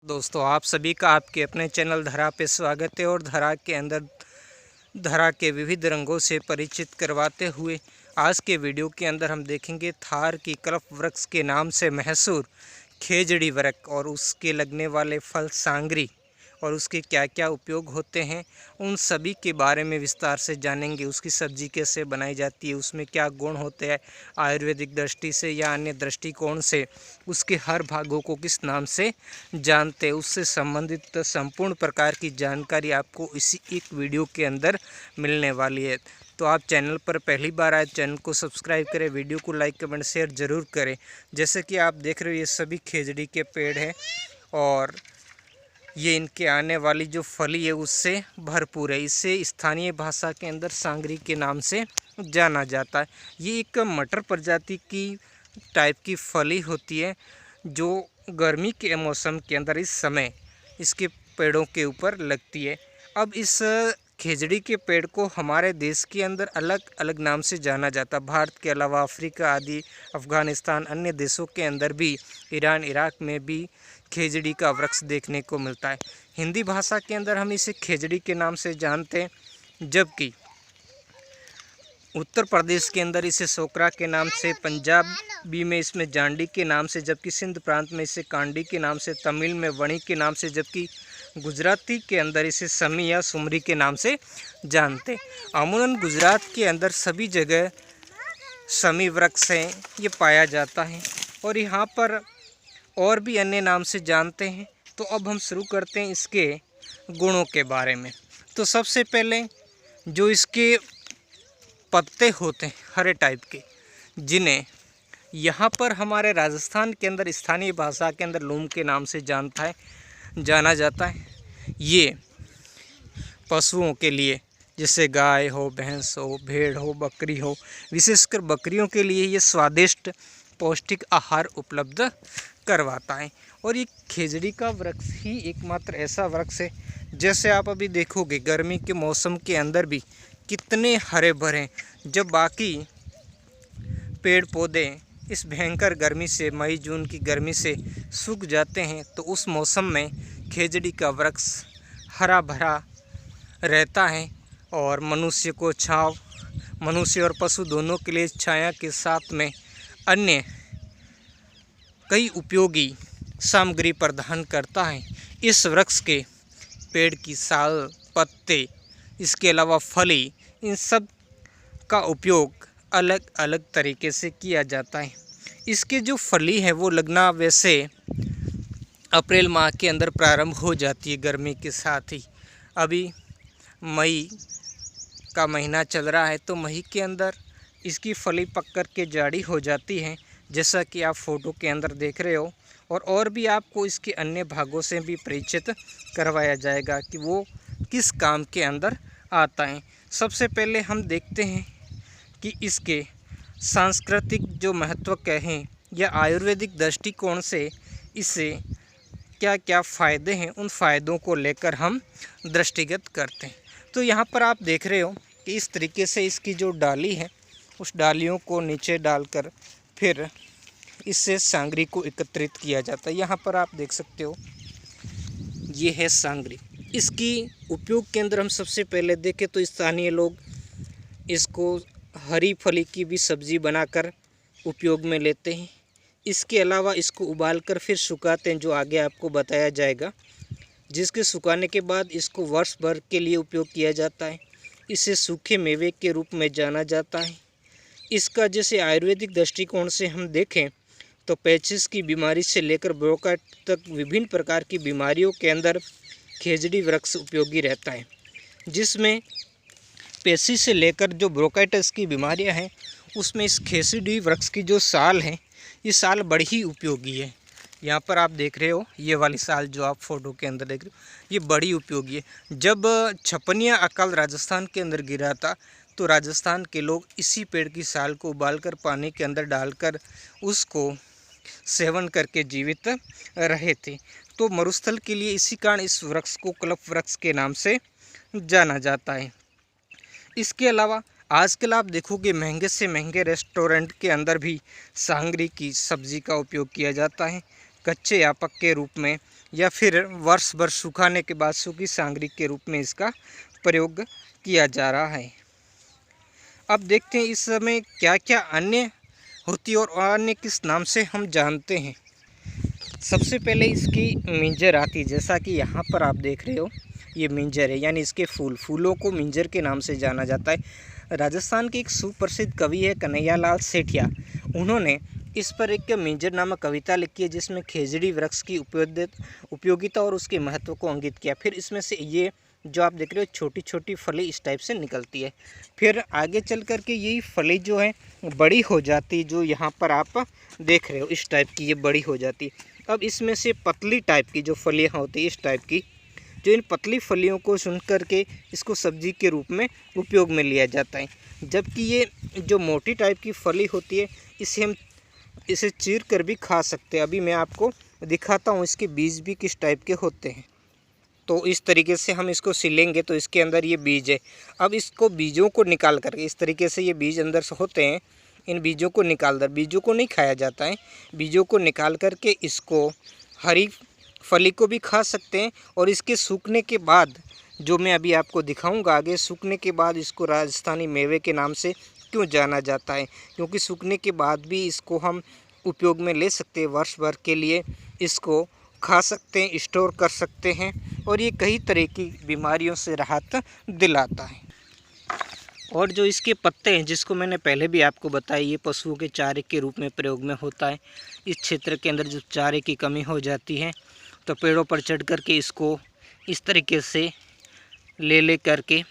दोस्तों, आप सभी का आपके अपने चैनल धरा पे स्वागत है। और धरा के अंदर धरा के विविध रंगों से परिचित करवाते हुए आज के वीडियो के अंदर हम देखेंगे थार की कल्प वृक्ष के नाम से मशहूर खेजड़ी वृक्ष और उसके लगने वाले फल सांगरी और उसके क्या क्या उपयोग होते हैं, उन सभी के बारे में विस्तार से जानेंगे। उसकी सब्जी कैसे बनाई जाती है, उसमें क्या गुण होते हैं आयुर्वेदिक दृष्टि से या अन्य दृष्टिकोण से, उसके हर भागों को किस नाम से जानते हैं, उससे संबंधित संपूर्ण प्रकार की जानकारी आपको इसी एक वीडियो के अंदर मिलने वाली है। तो आप चैनल पर पहली बार आए, चैनल को सब्सक्राइब करें, वीडियो को लाइक कमेंट शेयर ज़रूर करें। जैसे कि आप देख रहे हो, ये सभी खेजड़ी के पेड़ हैं और ये इनके आने वाली जो फली है उससे भरपूर है। इसे स्थानीय भाषा के अंदर सांगरी के नाम से जाना जाता है। ये एक मटर प्रजाति की टाइप की फली होती है जो गर्मी के मौसम के अंदर इस समय इसके पेड़ों के ऊपर लगती है। अब इस खेजड़ी के पेड़ को हमारे देश के अंदर अलग अलग नाम से जाना जाता। भारत के अलावा अफ्रीका आदि, अफ़गानिस्तान, अन्य देशों के अंदर भी, ईरान, इराक में भी खेजड़ी का वृक्ष देखने को मिलता है। हिंदी भाषा के अंदर हम इसे खेजड़ी के नाम से जानते हैं, जबकि उत्तर प्रदेश के अंदर इसे सोकरा के नाम से, पंजाबी में इसमें जांडी के नाम से, जबकि सिंध प्रांत में इसे कांडी के नाम से, तमिल में वणी के नाम से, जबकि गुजराती के अंदर इसे समी या सुमरी के नाम से जानते। अमूमन गुजरात के अंदर सभी जगह समी वृक्ष हैं, ये पाया जाता है और यहाँ पर और भी अन्य नाम से जानते हैं। तो अब हम शुरू करते हैं इसके गुणों के बारे में। तो सबसे पहले जो इसके पत्ते होते हैं हरे टाइप के, जिन्हें यहाँ पर हमारे राजस्थान के अंदर स्थानीय भाषा के अंदर लूम के नाम से जाना जाता है। ये पशुओं के लिए, जैसे गाय हो, भैंस हो, भेड़ हो, बकरी हो, विशेषकर बकरियों के लिए ये स्वादिष्ट पौष्टिक आहार उपलब्ध करवाता है। और ये खेजड़ी का वृक्ष ही एकमात्र ऐसा वृक्ष है, जैसे आप अभी देखोगे गर्मी के मौसम के अंदर भी कितने हरे भरे, जब बाकी पेड़ पौधे इस भयंकर गर्मी से, मई जून की गर्मी से सूख जाते हैं, तो उस मौसम में खेजड़ी का वृक्ष हरा भरा रहता है और मनुष्य को छांव, मनुष्य और पशु दोनों के लिए छाया के साथ में अन्य कई उपयोगी सामग्री प्रदान करता है। इस वृक्ष के पेड़ की साल, पत्ते, इसके अलावा फली, इन सब का उपयोग अलग अलग तरीके से किया जाता है। इसके जो फली है वो लगना वैसे अप्रैल माह के अंदर प्रारंभ हो जाती है गर्मी के साथ ही। अभी मई का महीना चल रहा है, तो मई के अंदर इसकी फली पक कर के जाड़ी हो जाती है, जैसा कि आप फोटो के अंदर देख रहे हो। और भी आपको इसके अन्य भागों से भी परिचित करवाया जाएगा कि वो किस काम के अंदर आता है। सबसे पहले हम देखते हैं कि इसके सांस्कृतिक जो महत्व कहें या आयुर्वेदिक दृष्टिकोण से इससे क्या क्या फ़ायदे हैं, उन फ़ायदों को लेकर हम दृष्टिगत करते हैं। तो यहाँ पर आप देख रहे हो कि इस तरीके से इसकी जो डाली है, उस डालियों को नीचे डालकर फिर इससे सांगरी को एकत्रित किया जाता है। यहाँ पर आप देख सकते हो, ये है सांगरी। इसकी उपयोग के अंदर हम सबसे पहले देखें तो स्थानीय लोग इसको हरी फली की भी सब्ज़ी बनाकर उपयोग में लेते हैं। इसके अलावा इसको उबालकर फिर सुखाते हैं, जो आगे आपको बताया जाएगा, जिसके सुखाने के बाद इसको वर्ष भर के लिए उपयोग किया जाता है। इसे सूखे मेवे के रूप में जाना जाता है। इसका जैसे आयुर्वेदिक दृष्टिकोण से हम देखें तो पेचिस की बीमारी से लेकर ब्रोंकाइट तक विभिन्न प्रकार की बीमारियों के अंदर खेजड़ी वृक्ष उपयोगी रहता है, जिसमें पेशी से लेकर जो ब्रोंकाइटिस की बीमारियां हैं, उसमें इस खेजड़ी वृक्ष की जो साल है, ये साल बड़ी ही उपयोगी है। यहाँ पर आप देख रहे हो, ये वाली साल जो आप फोटो के अंदर देख रहे हो, ये बड़ी उपयोगी है। जब छपनिया अकाल राजस्थान के अंदर गिरा था, तो राजस्थान के लोग इसी पेड़ की साल को उबालकर पानी के अंदर डालकर उसको सेवन करके जीवित रहे थे। तो मरुस्थल के लिए इसी कारण इस वृक्ष को कल्प वृक्ष के नाम से जाना जाता है। इसके अलावा आजकल आप देखोगे महंगे से महंगे रेस्टोरेंट के अंदर भी सांगरी की सब्ज़ी का उपयोग किया जाता है, कच्चे या पक्के रूप में या फिर वर्ष भर सुखाने के बाद सूखी सामग्री के रूप में इसका प्रयोग किया जा रहा है। अब देखते हैं इस समय क्या क्या अन्य होती है और अन्य किस नाम से हम जानते हैं। सबसे पहले इसकी मिंजर आती है, जैसा कि यहाँ पर आप देख रहे हो ये मिंजर है, यानी इसके फूलों को मिंजर के नाम से जाना जाता है। राजस्थान के एक सुप्रसिद्ध कवि है कन्हैयालाल सेठिया, उन्होंने इस पर एक मिंजर नामक कविता लिखी है जिसमें खेजड़ी वृक्ष की उपयोगिता और उसके महत्व को अंकित किया। फिर इसमें से ये जो आप देख रहे हो छोटी छोटी फली इस टाइप से निकलती है, फिर आगे चल कर के यही फली जो है बड़ी हो जाती, जो यहाँ पर आप देख रहे हो इस टाइप की ये बड़ी हो जाती। अब इसमें से पतली टाइप की जो फलियाँ होती है इस टाइप की, जो इन पतली फलियों को सुन कर के इसको सब्जी के रूप में उपयोग में लिया जाता है। जबकि ये जो मोटी टाइप की फली होती है इसे चीर कर भी खा सकते हैं। अभी मैं आपको दिखाता हूँ इसके बीज भी किस टाइप के होते हैं। तो इस तरीके से हम इसको सिलेंगे तो इसके अंदर ये बीज है। अब इसको बीजों को निकाल करके इस तरीके से ये बीज अंदर से होते हैं, इन बीजों को निकाल कर, बीजों को नहीं खाया जाता है, बीजों को निकाल करके इसको हरी फली को भी खा सकते हैं। और इसके सूखने के बाद जो मैं अभी आपको दिखाऊंगा आगे, सूखने के बाद इसको राजस्थानी मेवे के नाम से क्यों जाना जाता है, क्योंकि सूखने के बाद भी इसको हम उपयोग में ले सकते हैं, वर्ष भर के लिए इसको खा सकते हैं, स्टोर कर सकते हैं और ये कई तरह की बीमारियों से राहत दिलाता है। और जो इसके पत्ते हैं जिसको मैंने पहले भी आपको बताया, ये पशुओं के चारे के रूप में प्रयोग में होता है। इस क्षेत्र के अंदर जब चारे की कमी हो जाती है तो पेड़ों पर चढ़ कर के इसको इस तरीके से ले करके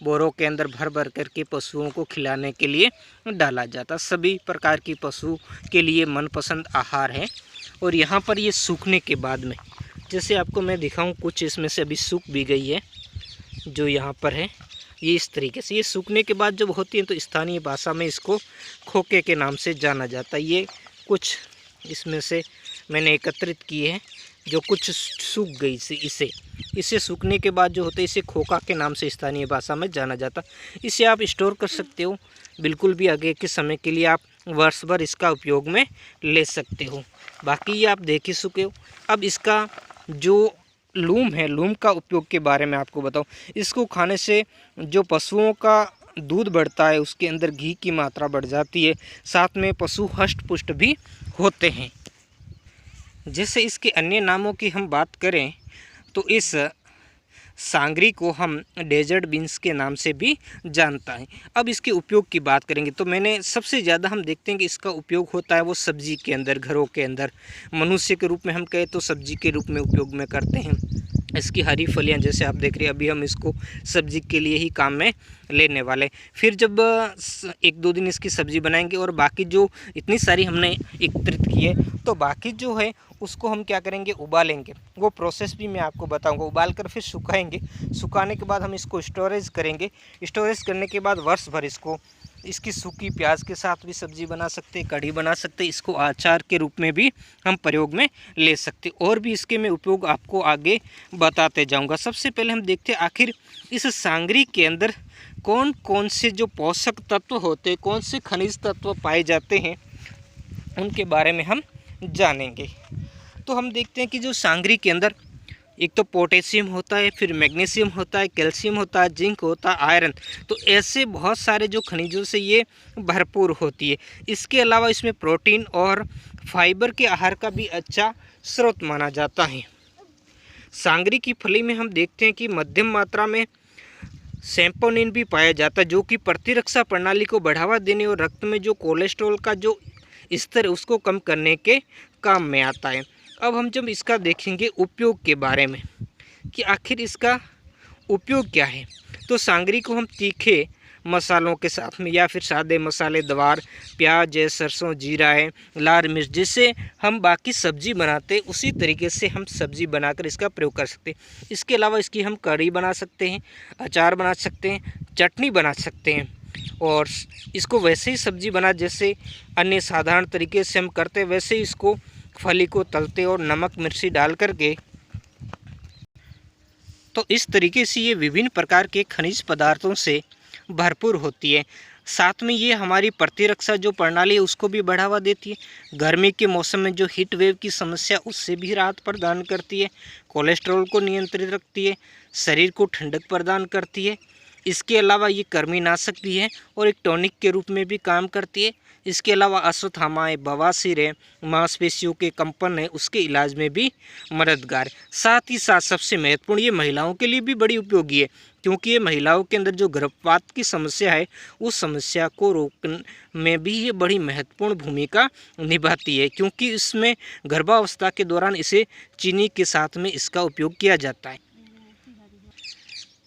बोरों के अंदर भर भर करके पशुओं को खिलाने के लिए डाला जाता। सभी प्रकार की पशु के लिए मनपसंद आहार है। और यहाँ पर ये सूखने के बाद में, जैसे आपको मैं दिखाऊं, कुछ इसमें से अभी सूख भी गई है जो यहाँ पर है, ये इस तरीके से ये सूखने के बाद जब होती है तो स्थानीय भाषा में इसको खोके के नाम से जाना जाता है। ये कुछ इसमें से मैंने एकत्रित किए हैं जो कुछ सूख गई से इसे सूखने के बाद जो होता है इसे खोका के नाम से स्थानीय भाषा में जाना जाता। इसे आप स्टोर कर सकते हो, बिल्कुल भी आगे के समय के लिए आप वर्ष भर इसका उपयोग में ले सकते हो। बाकी ये आप देख ही चुके हो। अब इसका जो लूम है, लूम का उपयोग के बारे में आपको बताऊं। इसको खाने से जो पशुओं का दूध बढ़ता है, उसके अंदर घी की मात्रा बढ़ जाती है, साथ में पशु हष्ट पुष्ट भी होते हैं। जैसे इसके अन्य नामों की हम बात करें तो इस सांगरी को हम डेजर्ट बीन्स के नाम से भी जानता है। अब इसके उपयोग की बात करेंगे तो मैंने सबसे ज़्यादा हम देखते हैं कि इसका उपयोग होता है वो सब्जी के अंदर, घरों के अंदर। मनुष्य के रूप में हम कहें तो सब्जी के रूप में उपयोग में करते हैं। इसकी हरी फलियां जैसे आप देख रहे हैं, अभी हम इसको सब्जी के लिए ही काम में लेने वाले। फिर जब 1-2 दिन इसकी सब्ज़ी बनाएंगे और बाकी जो इतनी सारी हमने एकत्रित की है तो बाकी जो है उसको हम क्या करेंगे, उबालेंगे। वो प्रोसेस भी मैं आपको बताऊंगा। उबाल कर फिर सुखाएंगे, सुखाने के बाद हम इसको स्टोरेज करेंगे। स्टोरेज करने के बाद वर्ष भर इसकी सूखी प्याज के साथ भी सब्ज़ी बना सकते हैं, कढ़ी बना सकते हैं, इसको अचार के रूप में भी हम प्रयोग में ले सकते हैं। और भी इसके मैं उपयोग आपको आगे बताते जाऊंगा। सबसे पहले हम देखते हैं आखिर इस सांगरी के अंदर कौन कौन से जो पोषक तत्व होते हैं, कौन से खनिज तत्व पाए जाते हैं, उनके बारे में हम जानेंगे। तो हम देखते हैं कि जो सांगरी के अंदर एक तो पोटेशियम होता है, फिर मैग्नीशियम होता है, कैल्शियम होता है, जिंक होता है, आयरन। तो ऐसे बहुत सारे जो खनिजों से ये भरपूर होती है। इसके अलावा इसमें प्रोटीन और फाइबर के आहार का भी अच्छा स्रोत माना जाता है। सांगरी की फली में हम देखते हैं कि मध्यम मात्रा में सैम्पोनिन भी पाया जाता है, जो कि प्रतिरक्षा प्रणाली को बढ़ावा देने और रक्त में जो कोलेस्ट्रॉल का जो स्तर है उसको कम करने के काम में आता है। अब हम जब इसका देखेंगे उपयोग के बारे में कि आखिर इसका उपयोग क्या है, तो सांगरी को हम तीखे मसालों के साथ में या फिर सादे मसालेदार प्याज है, सरसों, जीरा है, लाल मिर्च, जिससे हम बाकी सब्जी बनाते हैं उसी तरीके से हम सब्जी बनाकर इसका प्रयोग कर सकते हैं। इसके अलावा इसकी हम कढ़ी बना सकते हैं, अचार बना सकते हैं, चटनी बना सकते हैं और इसको वैसे ही सब्जी बना जैसे अन्य साधारण तरीके से हम करते हैं, वैसे ही इसको फली को तलते और नमक मिर्ची डाल करके। तो इस तरीके से ये विभिन्न प्रकार के खनिज पदार्थों से भरपूर होती है। साथ में ये हमारी प्रतिरक्षा जो प्रणाली है उसको भी बढ़ावा देती है। गर्मी के मौसम में जो हीट वेव की समस्या उससे भी राहत प्रदान करती है। कोलेस्ट्रॉल को नियंत्रित रखती है, शरीर को ठंडक प्रदान करती है। इसके अलावा ये कृमिनाशक भी है और एक टॉनिक के रूप में भी काम करती है। इसके अलावा अश्वत्थामा है, बवासीर है, मांसपेशियों के कंपन है, उसके इलाज में भी मददगार है। साथ ही साथ सबसे महत्वपूर्ण ये महिलाओं के लिए भी बड़ी उपयोगी है, क्योंकि ये महिलाओं के अंदर जो गर्भपात की समस्या है उस समस्या को रोकने में भी ये बड़ी महत्वपूर्ण भूमिका निभाती है, क्योंकि इसमें गर्भावस्था के दौरान इसे चीनी के साथ में इसका उपयोग किया जाता है।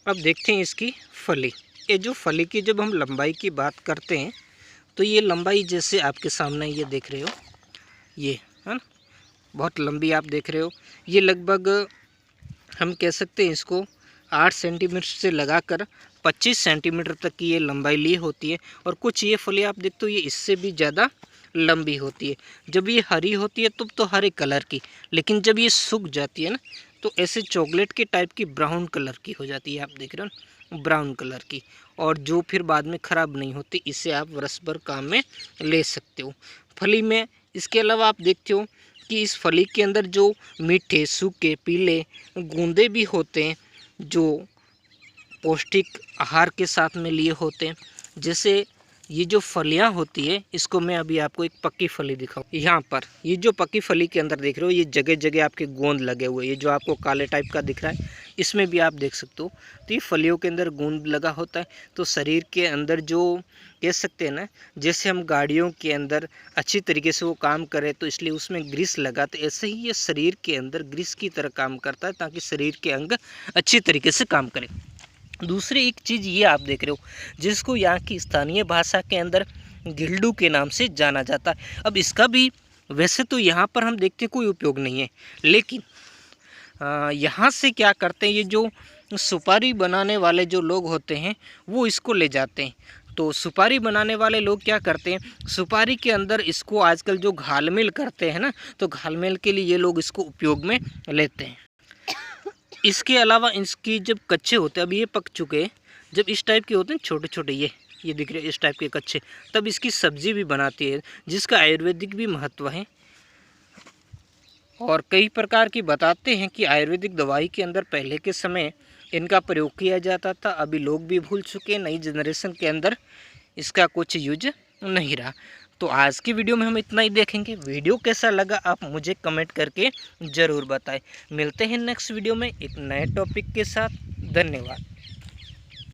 अब देखते हैं इसकी फली। ये जो फली की जब हम लंबाई की बात करते हैं तो ये लंबाई जैसे आपके सामने ये देख रहे हो, ये है ना, बहुत लंबी आप देख रहे हो। ये लगभग हम कह सकते हैं इसको 8 सेंटीमीटर से लगाकर 25 सेंटीमीटर तक की ये लंबाई ली होती है। और कुछ ये फली आप देखते हो ये इससे भी ज़्यादा लंबी होती है। जब ये हरी होती है तब तो हरे कलर की, लेकिन जब ये सूख जाती है ना तो ऐसे चॉकलेट के टाइप की ब्राउन कलर की हो जाती है। आप देख रहे हो ब्राउन कलर की, और जो फिर बाद में ख़राब नहीं होती। इसे आप वर्ष भर काम में ले सकते हो फली में। इसके अलावा आप देखते हो कि इस फली के अंदर जो मीठे सूखे पीले गूंदे भी होते हैं जो पौष्टिक आहार के साथ में लिए होते हैं। जैसे ये जो फलियां होती है, इसको मैं अभी आपको एक पक्की फली दिखाऊं। यहाँ पर ये जो पक्की फली के अंदर देख रहे हो ये जगह जगह आपके गोंद लगे हुए, ये जो आपको काले टाइप का दिख रहा है इसमें भी आप देख सकते हो। तो ये फलियों के अंदर गोंद लगा होता है। तो शरीर के अंदर जो कह सकते हैं ना, जैसे हम गाड़ियों के अंदर अच्छी तरीके से वो काम करे तो इसलिए उसमें ग्रीस लगाते, ऐसे ही ये शरीर के अंदर ग्रीस की तरह काम करता है ताकि शरीर के अंग अच्छी तरीके से काम करें। दूसरी एक चीज़ ये आप देख रहे हो जिसको यहाँ की स्थानीय भाषा के अंदर गिल्डू के नाम से जाना जाता है। अब इसका भी वैसे तो यहाँ पर हम देखते कोई उपयोग नहीं है, लेकिन यहाँ से क्या करते हैं, ये जो सुपारी बनाने वाले जो लोग होते हैं वो इसको ले जाते हैं। तो सुपारी बनाने वाले लोग क्या करते हैं, सुपारी के अंदर इसको आजकल जो घालमेल करते हैं ना, तो घालमेल के लिए ये लोग इसको उपयोग में लेते हैं। इसके अलावा इसकी जब कच्चे होते हैं, अब ये पक चुके हैं, जब इस टाइप के होते हैं छोटे छोटे ये दिख रहे हैं इस टाइप के कच्चे, तब इसकी सब्जी भी बनाती है जिसका आयुर्वेदिक भी महत्व है। और कई प्रकार की बताते हैं कि आयुर्वेदिक दवाई के अंदर पहले के समय इनका प्रयोग किया जाता था। अभी लोग भी भूल चुके हैं, नई जनरेशन के अंदर इसका कुछ यूज नहीं रहा। तो आज की वीडियो में हम इतना ही देखेंगे। वीडियो कैसा लगा आप मुझे कमेंट करके ज़रूर बताएं। मिलते हैं नेक्स्ट वीडियो में एक नए टॉपिक के साथ। धन्यवाद।